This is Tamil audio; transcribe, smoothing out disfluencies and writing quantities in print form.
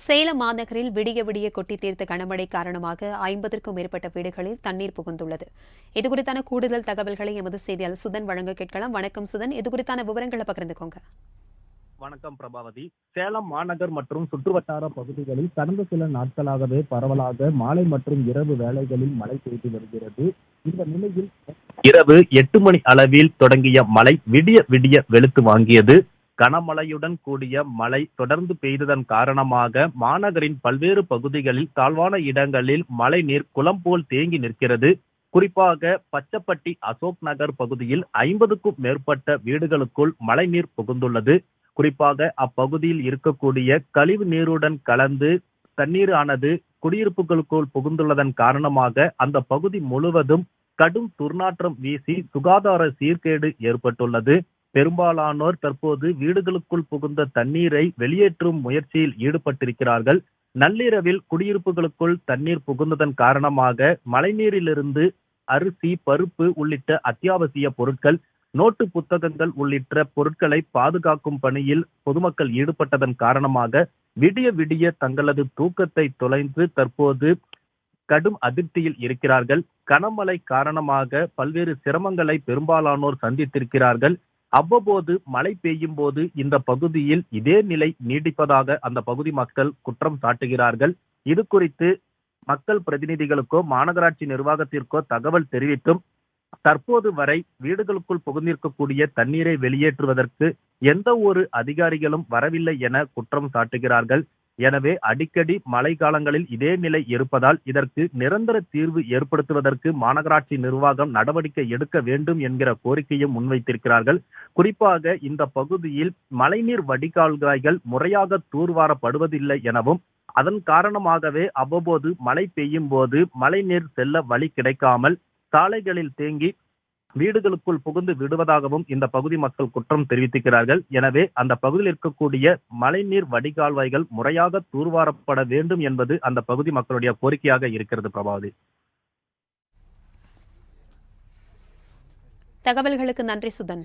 சேலம் மாநகரில் விடிய விடிய கொட்டி தீர்த்த கனமழை காரணமாக 50க்கும் மேற்பட்ட வீடுகளில் தண்ணீர் புகுந்துள்ளது. இதுகுறித்தான கூடுதல் தகவல்களை எமது செய்தியாளர் சுதன் வழங்க கேட்கலாம். வணக்கம் சுதன், இதுகுறித்தான விவரங்களை பகிர்ந்துக்கோங்க. வணக்கம் பிரபாவதி. சேலம் மாநகர் மற்றும் சுற்றுவட்டார பகுதிகளில் கடந்த சில நாட்களாகவே பரவலாக மாலை மற்றும் இரவு வேளைகளில் மழை பெய்து வருகிறது. இந்த நிலையில் இரவு 8 மணி அளவில் தொடங்கிய மழை விடிய விடிய வெளுத்து வாங்கியது. கனமழையுடன் கூடிய மழை தொடர்ந்து பெய்ததன் காரணமாக மாநகரின் பல்வேறு பகுதிகளில் தாழ்வான இடங்களில் மழை நீர் குளம் போல் தேங்கி நிற்கிறது. குறிப்பாக பச்சப்பட்டி அசோக் நகர் பகுதியில் 50க்கும் மேற்பட்ட வீடுகளுக்குள் மழை நீர் புகுந்துள்ளது. குறிப்பாக அப்பகுதியில் இருக்கக்கூடிய கழிவு நீருடன் கலந்து தண்ணீரானது குடியிருப்புகளுக்குள் புகுந்துள்ளதன் காரணமாக அந்த பகுதி முழுவதும் கடும் துர்நாற்றம் வீசி சுகாதார சீர்கேடு ஏற்பட்டுள்ளது. பெரும்பாலானோர் தற்போது வீடுகளுக்குள் புகுந்த தண்ணீரை வெளியேற்றும் முயற்சியில் ஈடுபட்டிருக்கிறார்கள். நள்ளிரவில் குடியிருப்புகளுக்குள் தண்ணீர் புகுந்ததன் காரணமாக மழைநீரிலிருந்து அரிசி, பருப்பு உள்ளிட்ட அத்தியாவசிய பொருட்கள், நோட்டு புத்தகங்கள் உள்ளிட்ட பொருட்களை பாதுகாக்கும் பணியில் பொதுமக்கள் ஈடுபட்டதன் காரணமாக விடிய விடிய தங்களது தூக்கத்தை தொலைந்து தற்போது கடும் அதிர்ச்சியில் இருக்கிறார்கள். கனமழை காரணமாக பல்வேறு சிரமங்களை பெரும்பாலானோர் சந்தித்திருக்கிறார்கள். அவ்வப்போது மழை பெய்யும் போது இந்த பகுதியில் இதே நிலை நீடிப்பதாக அந்த பகுதி மக்கள் குற்றம் சாட்டுகிறார்கள். இது குறித்து மக்கள் பிரதிநிதிகளுக்கோ மாநகராட்சி நிர்வாகத்திற்கோ தகவல் தெரிவித்தும் தற்போது வரை வீடுகளுக்குள் புகுந்திருக்கக்கூடிய தண்ணீரை வெளியேற்றுவதற்கு எந்த ஒரு அதிகாரிகளும் வரவில்லை என குற்றம் சாட்டுகிறார்கள். எனவே அடிக்கடி மழை காலங்களில் இதே நிலை இருப்பதால் இதற்கு நிரந்தர தீர்வு ஏற்படுத்துவதற்கு மாநகராட்சி நிர்வாகம் நடவடிக்கை எடுக்க வேண்டும் என்கிற கோரிக்கையும் முன்வைத்திருக்கிறார்கள். குறிப்பாக இந்த பகுதியில் மழைநீர் வடிகால்கள் முறையாக தூர்வாரப்படுவதில்லை எனவும், அதன் காரணமாகவே அவ்வப்போது மழை பெய்யும் போது மழைநீர் செல்ல வழி கிடைக்காமல் சாலைகளில் தேங்கி வீடுகளுக்குள் புகுந்து விடுவதாகவும் இந்த பகுதி மக்கள் குற்றம் தெரிவித்திருக்கிறார்கள். எனவே அந்த பகுதியில் இருக்கக்கூடிய மழைநீர் வடிகால்வாய்கள் முறையாக தூர்வாரப்பட வேண்டும் என்பது அந்த பகுதி மக்களுடைய கோரிக்கையாக இருக்கிறது. பிரபாவதி, தகவல்களுக்கு நன்றி சுதன்.